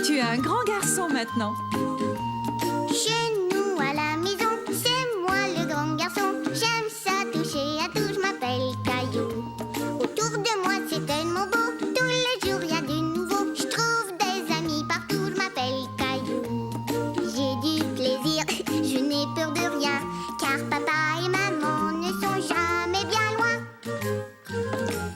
Tu es un grand garçon maintenant. Chez nous à la maison, c'est moi le grand garçon. J'aime ça toucher à tout, je m'appelle Caillou. Autour de moi c'est tellement beau, tous les jours il y a du nouveau. Je trouve des amis partout, je m'appelle Caillou. J'ai du plaisir, je n'ai peur de rien, car papa et maman ne sont jamais bien loin.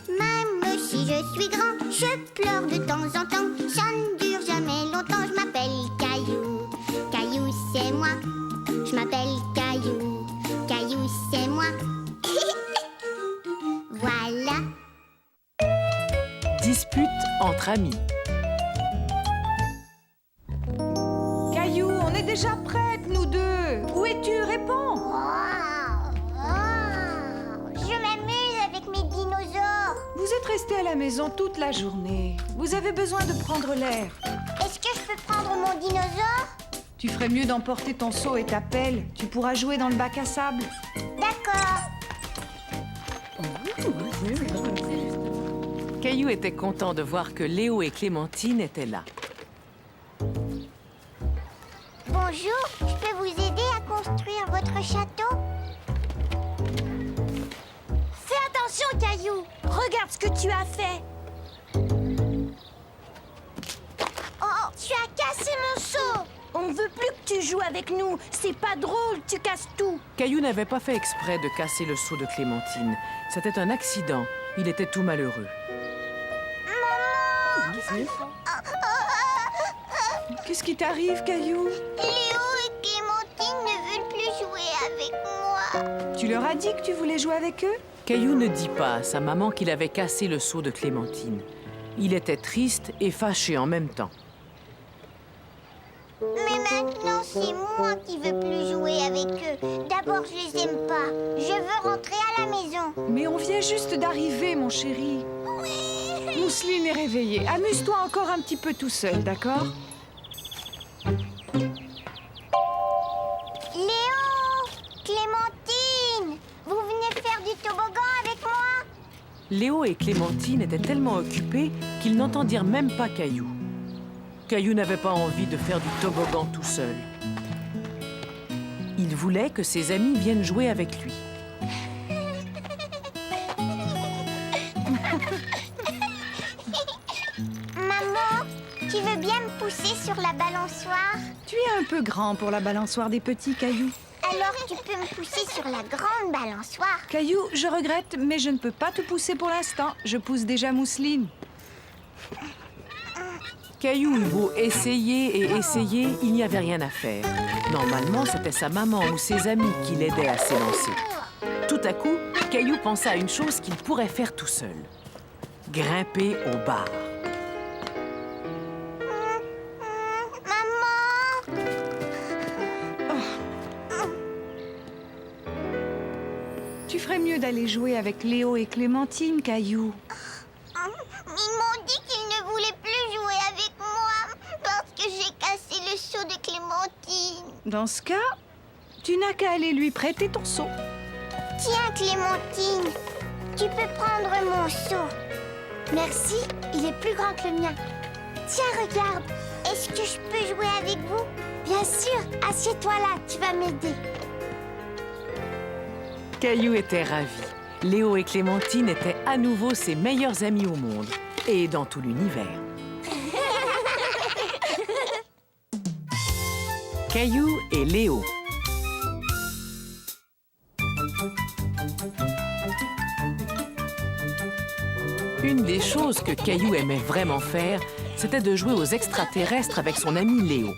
Même si je suis grand, je pleure de temps en temps. Ça ne dure jamais longtemps, je m'appelle Caillou. Caillou c'est moi, je m'appelle Caillou. Caillou c'est moi. Voilà. Dispute entre amis. Caillou, on est déjà prêtes, nous deux. Où es-tu? Réponds. Je m'amuse avec mes dinosaures. Vous êtes restés à la maison toute la journée. Vous avez besoin de prendre l'air. Est-ce que je peux prendre mon dinosaure? Tu ferais mieux d'emporter ton seau et ta pelle. Tu pourras jouer dans le bac à sable. D'accord. Caillou était content de voir que Léo et Clémentine étaient là. Bonjour, je peux vous aider à construire votre château? Fais attention, Caillou. Regarde ce que tu as fait. Oh, tu as cassé mon seau. On ne veut plus que tu joues avec nous. C'est pas drôle, tu casses tout. Caillou n'avait pas fait exprès de casser le seau de Clémentine. C'était un accident. Il était tout malheureux. Qu'est-ce qui t'arrive, Caillou? Léo et Clémentine ne veulent plus jouer avec moi. Tu leur as dit que tu voulais jouer avec eux? Caillou ne dit pas à sa maman qu'il avait cassé le seau de Clémentine. Il était triste et fâché en même temps. Mais maintenant, c'est moi qui veux plus jouer avec eux. D'abord, je les aime pas. Je veux rentrer à la maison. Mais on vient juste d'arriver, mon chéri. Mousseline est réveillée. Amuse-toi encore un petit peu tout seul, d'accord? Léo! Clémentine! Vous venez faire du toboggan avec moi? Léo et Clémentine étaient tellement occupés qu'ils n'entendirent même pas Caillou. Caillou n'avait pas envie de faire du toboggan tout seul. Il voulait que ses amis viennent jouer avec lui. Maman, tu veux bien me pousser sur la balançoire? Tu es un peu grand pour la balançoire des petits, Caillou. Alors tu peux me pousser sur la grande balançoire? Caillou, je regrette, mais je ne peux pas te pousser pour l'instant. Je pousse déjà Mousseline. Caillou eut beau essayer et essayer, il n'y avait rien à faire. Normalement, c'était sa maman ou ses amis qui l'aidaient à s'élancer. Tout à coup, Caillou pensa à une chose qu'il pourrait faire tout seul. Grimper au bar. Maman! Tu ferais mieux d'aller jouer avec Léo et Clémentine, Caillou. Ils m'ont dit qu'ils ne voulaient plus jouer avec moi parce que j'ai cassé le seau de Clémentine. Dans ce cas, tu n'as qu'à aller lui prêter ton seau. Tiens, Clémentine, tu peux prendre mon seau. Merci, il est plus grand que le mien. Tiens, regarde. Est-ce que je peux jouer avec vous? Bien sûr, assieds-toi là, tu vas m'aider. Caillou était ravi. Léo et Clémentine étaient à nouveau ses meilleurs amis au monde et dans tout l'univers. Caillou et Léo. Une des choses que Caillou aimait vraiment faire, c'était de jouer aux extraterrestres avec son ami Léo.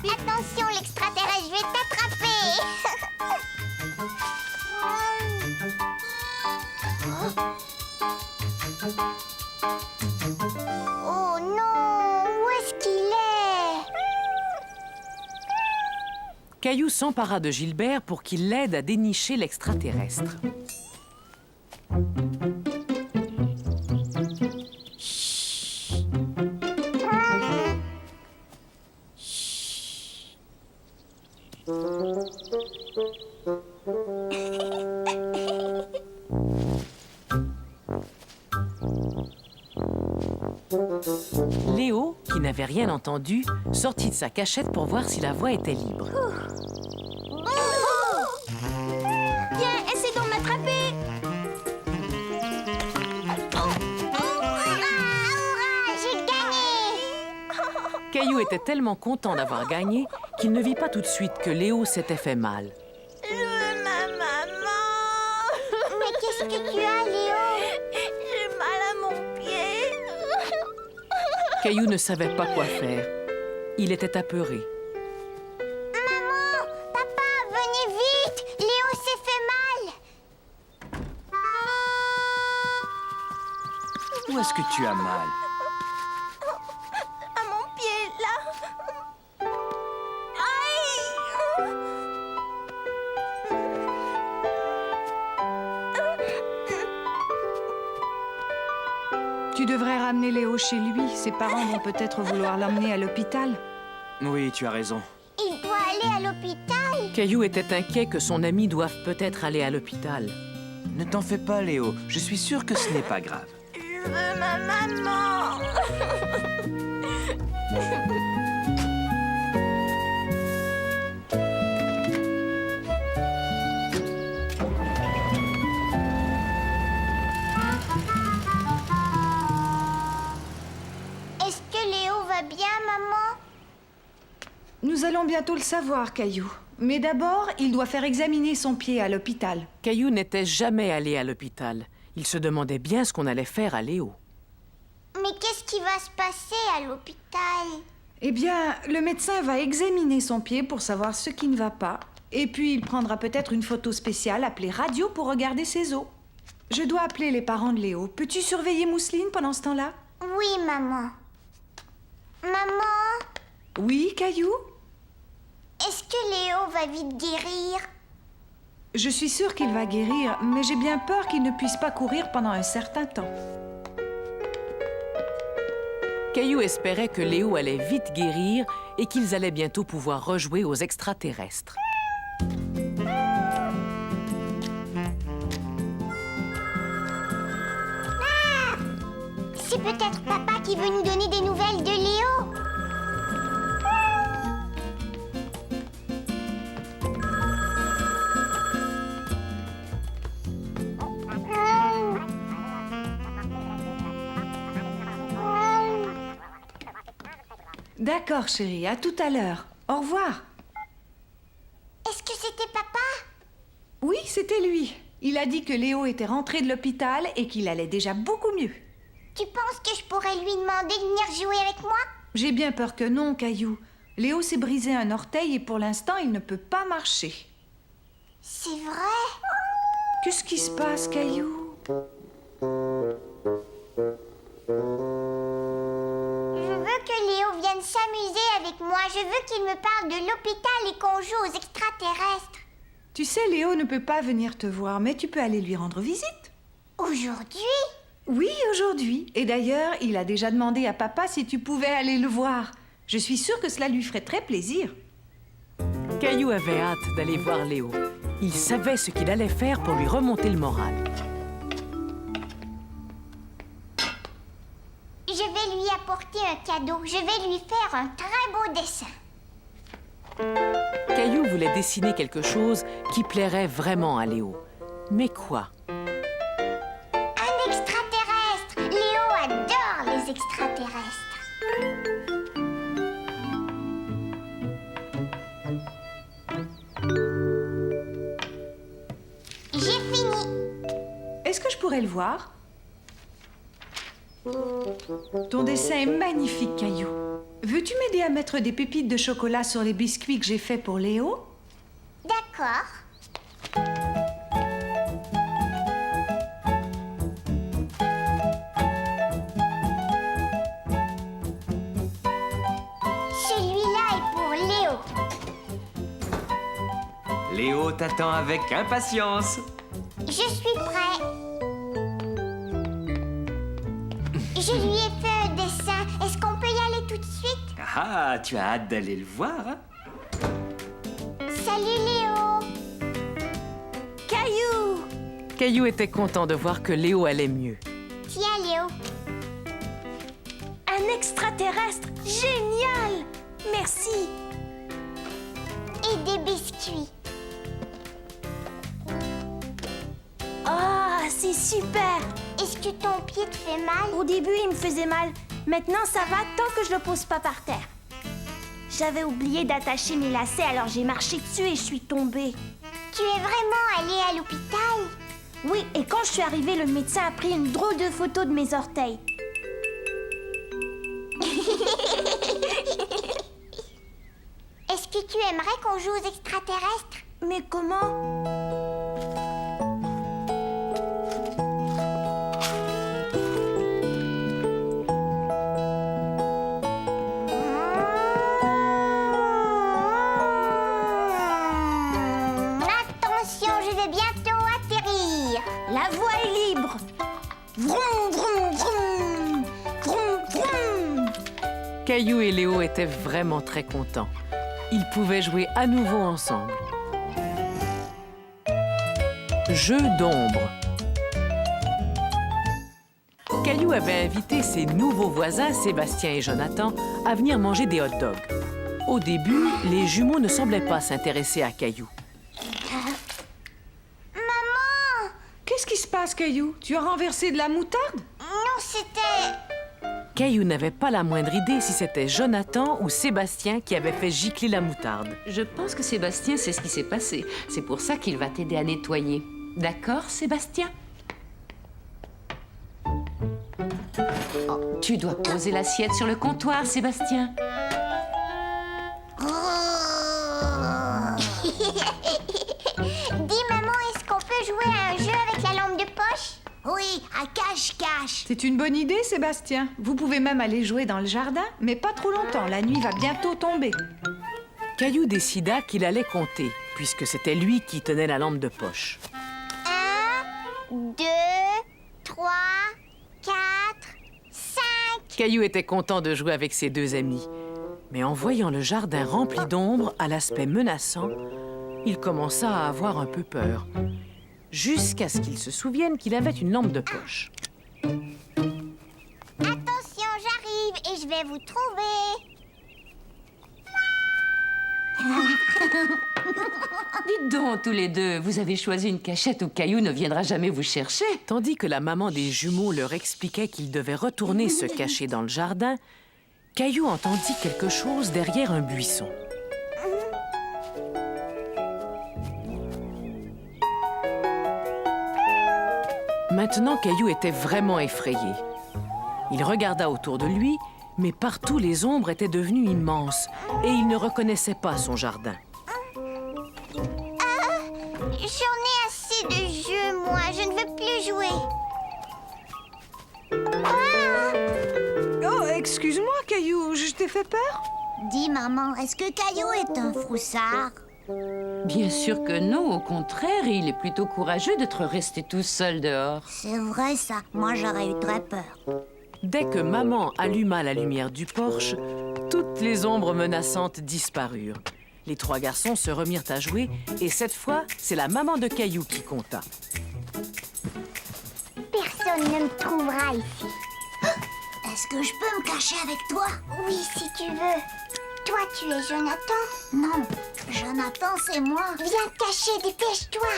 Attention, l'extraterrestre, je vais t'attraper. Oh non, où est-ce qu'il est? Caillou s'empara de Gilbert pour qu'il l'aide à dénicher l'extraterrestre. rien entendu, sortit de sa cachette pour voir si la voie était libre. Viens, essaie d'en m'attraper. Hurrah, j'ai gagné! Caillou était tellement content d'avoir gagné qu'il ne vit pas tout de suite que Léo s'était fait mal. Je veux ma maman. Mais qu'est-ce que tu as, Léo? J'ai mal à mon pied. Caillou ne savait pas quoi faire. Il était apeuré. Maman, papa, venez vite! Léo s'est fait mal! Où est-ce que tu as mal? À mon pied, là. Aïe! Tu devrais ramener Léo chez lui. Ses parents vont peut-être vouloir l'emmener à l'hôpital. Oui, tu as raison. Il doit aller à l'hôpital! Caillou était inquiet que son ami doive peut-être aller à l'hôpital. Ne t'en fais pas, Léo. Je suis sûr que ce n'est pas grave. Je veux ma maman. Est-ce que Léo va bien, maman? Nous allons bientôt le savoir, Caillou. Mais d'abord, il doit faire examiner son pied à l'hôpital. Caillou n'était jamais allé à l'hôpital. Il se demandait bien ce qu'on allait faire à Léo. Mais qu'est-ce qui va se passer à l'hôpital? Eh bien, le médecin va examiner son pied pour savoir ce qui ne va pas. Et puis, il prendra peut-être une photo spéciale appelée radio pour regarder ses os. Je dois appeler les parents de Léo. Peux-tu surveiller Mousseline pendant ce temps-là? Oui, maman. Maman, Oui, Caillou? est-ce que Léo va vite guérir? Je suis sûre qu'il va guérir, mais j'ai bien peur qu'il ne puisse pas courir pendant un certain temps. Caillou espérait que Léo allait vite guérir et qu'ils allaient bientôt pouvoir rejouer aux extraterrestres. C'est peut-être papa qui veut nous donner des nouvelles de Léo. D'accord, chérie, à tout à l'heure. Au revoir. Est-ce que c'était papa? Oui, c'était lui. Il a dit que Léo était rentré de l'hôpital et qu'il allait déjà beaucoup mieux. Tu penses que je pourrais lui demander de venir jouer avec moi? J'ai bien peur que non, Caillou. Léo s'est brisé un orteil et pour l'instant, il ne peut pas marcher. C'est vrai? Qu'est-ce qui se passe, Caillou? Je veux que Léo vienne s'amuser avec moi. Je veux qu'il me parle de l'hôpital et qu'on joue aux extraterrestres. Tu sais, Léo ne peut pas venir te voir, mais tu peux aller lui rendre visite. Aujourd'hui? Oui, aujourd'hui. Et d'ailleurs, il a déjà demandé à papa si tu pouvais aller le voir. Je suis sûre que cela lui ferait très plaisir. Caillou avait hâte d'aller voir Léo. Il savait ce qu'il allait faire pour lui remonter le moral. Je vais lui apporter un cadeau. Je vais lui faire un très beau dessin. Caillou voulait dessiner quelque chose qui plairait vraiment à Léo. Mais quoi? Un extraterrestre. Léo adore les extraterrestres. J'ai fini. Est-ce que je pourrais le voir? Ton dessin est magnifique, Caillou. Veux-tu m'aider à mettre des pépites de chocolat sur les biscuits que j'ai faits pour Léo? D'accord. Celui-là est pour Léo. Léo t'attend avec impatience. Je suis prêt. Je lui ai fait un dessin. Est-ce qu'on peut y aller tout de suite? Ah, tu as hâte d'aller le voir, hein? Salut Léo. Caillou! Caillou était content de voir que Léo allait mieux. Tiens Léo. Un Un extraterrestre! Génial! Merci! Et des biscuits. Ah, c'est super! Est-ce que ton pied te fait mal? Au début, il me faisait mal. Maintenant, ça va tant que je le pose pas par terre. J'avais oublié d'attacher mes lacets, alors j'ai marché dessus et je suis tombée. Tu es vraiment allé à l'hôpital? Oui, et quand je suis arrivée, le médecin a pris une drôle de photo de mes orteils. Est-ce que tu aimerais qu'on joue aux extraterrestres? Mais comment? Attention, je vais bientôt atterrir. La voie est libre. Vroom, vroom, vroom. Vroom, vroom. Caillou et Léo étaient vraiment très contents. Ils pouvaient jouer à nouveau ensemble. Jeu d'ombre. Caillou avait invité ses nouveaux voisins, Sébastien et Jonathan, à venir manger des hot dogs. Au début, les jumeaux ne semblaient pas s'intéresser à Caillou. Maman! Qu'est-ce qui se passe, Caillou? Tu as renversé de la moutarde? Non, c'était... Caillou n'avait pas la moindre idée si c'était Jonathan ou Sébastien qui avait fait gicler la moutarde. Je pense que Sébastien sait ce qui s'est passé. C'est pour ça qu'il va t'aider à nettoyer. D'accord, Sébastien? Oh, tu dois poser l'assiette sur le comptoir, Sébastien. Dis, maman, est-ce qu'on peut jouer à un jeu avec la lampe de poche? Oui, à cache-cache. C'est une bonne idée, Sébastien. Vous pouvez même aller jouer dans le jardin, mais pas trop longtemps. La nuit va bientôt tomber. Caillou décida qu'il allait compter, puisque c'était lui qui tenait la lampe de poche. 1, 2, 3, 4, 5. Caillou était content de jouer avec ses deux amis. Mais en voyant le jardin rempli d'ombre, à l'aspect menaçant, il commença à avoir un peu peur. Jusqu'à ce qu'il se souvienne qu'il avait une lampe de poche. Attention, j'arrive et je vais vous trouver. Dites donc, tous les deux, vous avez choisi une cachette où Caillou ne viendra jamais vous chercher. Tandis que la maman des jumeaux leur expliquait qu'ils devaient retourner se cacher dans le jardin, Caillou entendit quelque chose derrière un buisson. Maintenant, Caillou était vraiment effrayé. Il regarda autour de lui, mais partout les ombres étaient devenues immenses et il ne reconnaissait pas son jardin. J'en ai assez de jeux, moi. Je ne veux plus jouer. Oh, excuse-moi, Caillou, je t'ai fait peur? Dis, maman, est-ce que Caillou est un froussard? Bien sûr que non, au contraire, il est plutôt courageux d'être resté tout seul dehors. C'est vrai, ça. Moi, j'aurais eu très peur. Dès que maman alluma la lumière du porche, toutes les ombres menaçantes disparurent. Les trois garçons se remirent à jouer et cette fois, c'est la maman de Caillou qui compta. Personne ne me trouvera ici. Est-ce que je peux me cacher avec toi? Oui, si tu veux. Toi, tu es Jonathan? Non, Jonathan, c'est moi. Viens te cacher, dépêche-toi.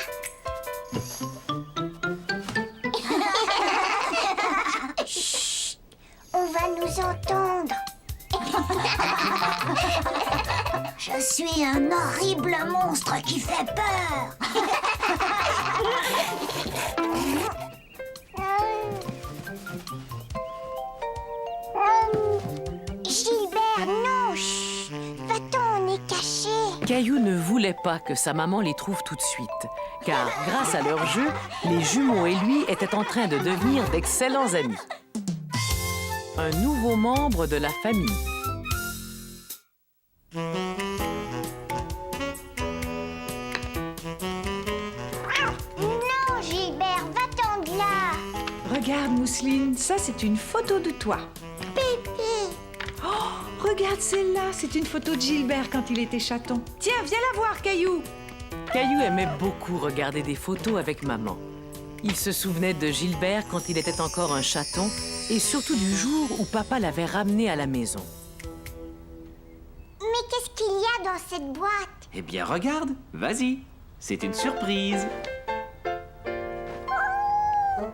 Chut, on va nous entendre. Je suis un horrible monstre qui fait peur. Gilbert, non. Chut. Va-t'en, on est cachés. Caillou ne voulait pas que sa maman les trouve tout de suite, car grâce à leur jeu, les jumeaux et lui étaient en train de devenir d'excellents amis. Un nouveau membre de la famille. Non, Gilbert, va-t'en de là. Regarde, Mousseline, ça c'est une photo de toi. Pépé. Oh, regarde celle-là, c'est une photo de Gilbert quand il était chaton. Tiens, viens la voir, Caillou. Caillou aimait beaucoup regarder des photos avec maman. Il se souvenait de Gilbert quand il était encore un chaton et surtout du jour où papa l'avait ramené à la maison. Mais qu'est-ce qu'il y a dans cette boîte? Eh bien, regarde, vas-y. C'est une surprise. Un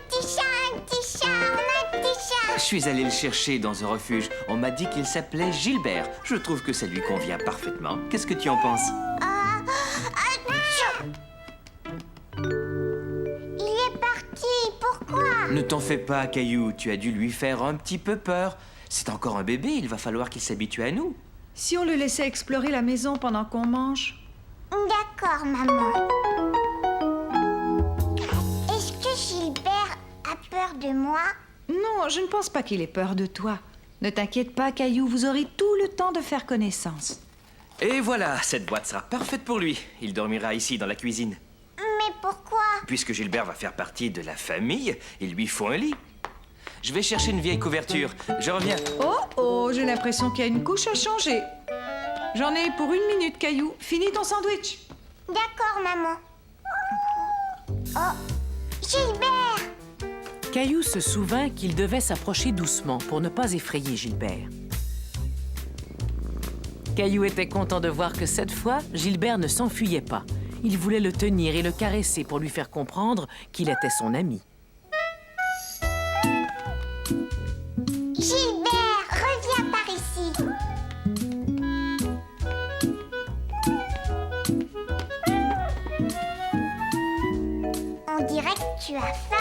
petit chat, on a un petit chat. Je suis allé le chercher dans un refuge. On m'a dit qu'il s'appelait Gilbert. Je trouve que ça lui convient parfaitement. Qu'est-ce que tu en penses? Il est parti, pourquoi? Ne t'en fais pas, Caillou. Tu as dû lui faire un petit peu peur. C'est encore un bébé, il va falloir qu'il s'habitue à nous. Si on le laissait explorer la maison pendant qu'on mange? D'accord, maman. Est-ce que Gilbert a peur de moi? Non, je ne pense pas qu'il ait peur de toi. Ne t'inquiète pas, Caillou, vous aurez tout le temps de faire connaissance. Et voilà, cette boîte sera parfaite pour lui. Il dormira ici, dans la cuisine. Mais pourquoi? Puisque Gilbert va faire partie de la famille, il lui faut un lit. Je vais chercher une vieille couverture. Je reviens. Oh, j'ai l'impression qu'il y a une couche à changer. J'en ai pour 1 minute, Caillou. Finis ton sandwich. D'accord, maman. Oh, Gilbert! Caillou se souvint qu'il devait s'approcher doucement pour ne pas effrayer Gilbert. Caillou était content de voir que cette fois, Gilbert ne s'enfuyait pas. Il voulait le tenir et le caresser pour lui faire comprendre qu'il était son ami. Gilbert, reviens par ici. On dirait que tu as faim.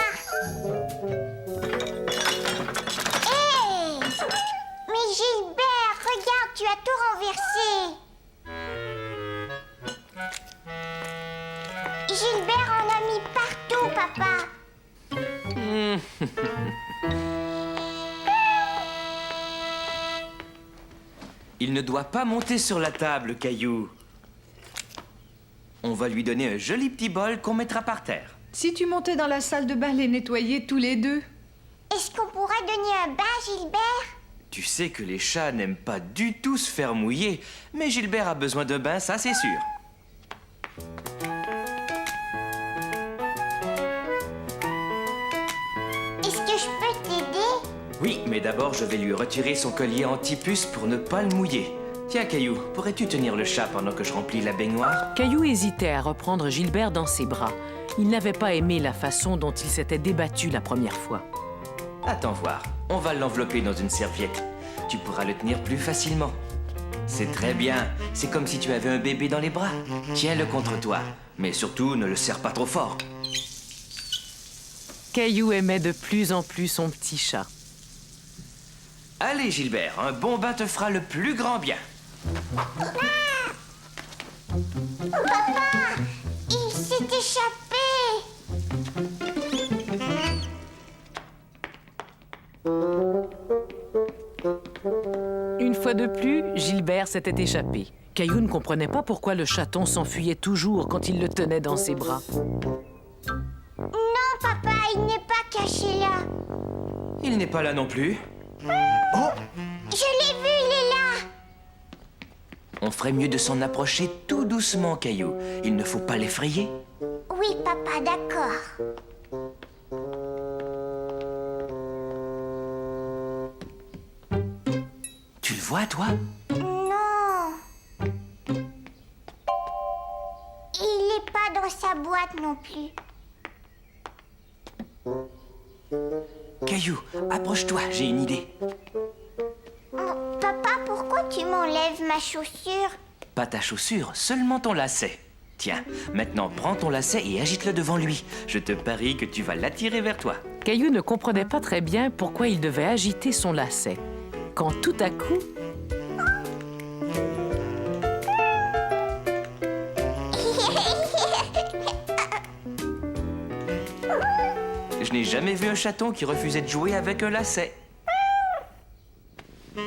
Hé! Mais Gilbert, regarde, tu as tout renversé. Gilbert en a mis partout, papa. Il ne doit pas monter sur la table, Caillou. On va lui donner un joli petit bol qu'on mettra par terre. Si tu montais dans la salle de bain les nettoyer tous les deux. Est-ce qu'on pourrait donner un bain, Gilbert? Tu sais que les chats n'aiment pas du tout se faire mouiller, mais Gilbert a besoin de bain, ça c'est sûr. Est-ce que je peux t'aider? Oui, mais d'abord je vais lui retirer son collier anti-puce pour ne pas le mouiller. Tiens, Caillou, pourrais-tu tenir le chat pendant que je remplis la baignoire? Caillou hésitait à reprendre Gilbert dans ses bras. Il n'avait pas aimé la façon dont il s'était débattu la première fois. Attends voir, on va l'envelopper dans une serviette. Tu pourras le tenir plus facilement. C'est très bien, c'est comme si tu avais un bébé dans les bras. Tiens-le contre toi, mais surtout ne le serre pas trop fort. Caillou aimait de plus en plus son petit chat. Allez Gilbert, un bon bain te fera le plus grand bien. Il s'est échappé. Une fois de plus, Gilbert s'était échappé. Caillou ne comprenait pas pourquoi le chaton s'enfuyait toujours quand il le tenait dans ses bras. Non, papa, il n'est pas caché là. Il n'est pas là non plus. Je l'ai vu, il est là. On ferait mieux de s'en approcher tout doucement, Caillou. Il ne faut pas l'effrayer. Oui, papa, d'accord. Tu le vois, toi? Non. Il n'est pas dans sa boîte non plus. Caillou, approche-toi, j'ai une idée. Oh, papa, pourquoi tu m'enlèves ma chaussure? Pas ta chaussure, seulement ton lacet. Tiens, maintenant prends ton lacet et agite-le devant lui. Je te parie que tu vas l'attirer vers toi. Caillou ne comprenait pas très bien pourquoi il devait agiter son lacet. Quand tout à coup, Je n'ai jamais vu un chaton qui refusait de jouer avec un lacet. Ça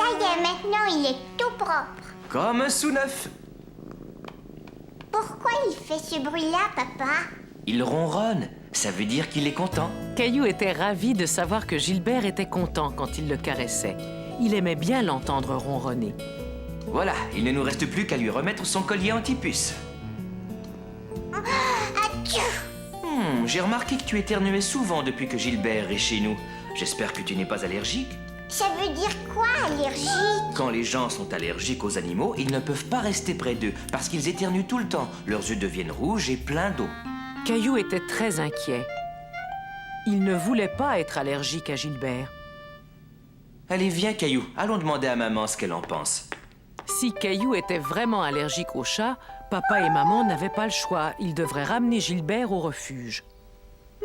y est, maintenant il est tout propre. Comme un sous-neuf. Pourquoi il fait ce bruit-là, papa? Il ronronne, ça veut dire qu'il est content. Caillou était ravi de savoir que Gilbert était content quand il le caressait. Il aimait bien l'entendre ronronner. Voilà, il ne nous reste plus qu'à lui remettre son collier anti-puce. J'ai remarqué que tu éternuais souvent depuis que Gilbert est chez nous. J'espère que tu n'es pas allergique. Ça veut dire quoi, allergique? Quand les gens sont allergiques aux animaux, ils ne peuvent pas rester près d'eux parce qu'ils éternuent tout le temps. Leurs yeux deviennent rouges et pleins d'eau. Caillou était très inquiet. Il ne voulait pas être allergique à Gilbert. Allez, viens, Caillou. Allons demander à maman ce qu'elle en pense. Si Caillou était vraiment allergique aux chats, papa et maman n'avaient pas le choix. Ils devraient ramener Gilbert au refuge.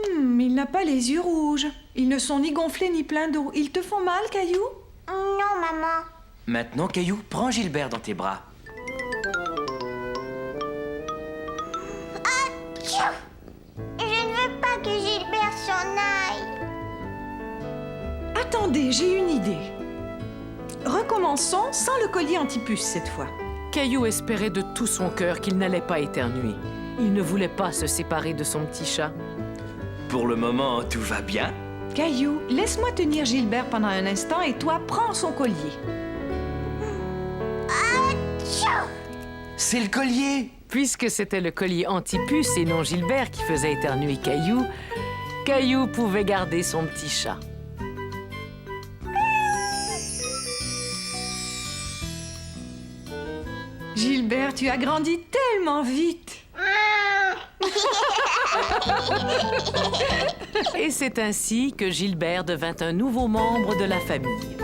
Il n'a pas les yeux rouges. Ils ne sont ni gonflés ni pleins d'eau. Ils te font mal, Caillou? Non, maman. Maintenant, Caillou, prends Gilbert dans tes bras. Je ne veux pas que Gilbert s'en aille. Attendez, j'ai une idée. Recommençons sans le collier antipuce cette fois. Caillou espérait de tout son cœur qu'il n'allait pas éternuer. Il ne voulait pas se séparer de son petit chat. Pour le moment, tout va bien. Caillou, laisse-moi tenir Gilbert pendant un instant et toi, prends son collier. C'est le collier! Puisque c'était le collier antipuce et non Gilbert qui faisait éternuer Caillou, Caillou pouvait garder son petit chat. Gilbert, tu as grandi tellement vite. Et c'est ainsi que Gilbert devint un nouveau membre de la famille.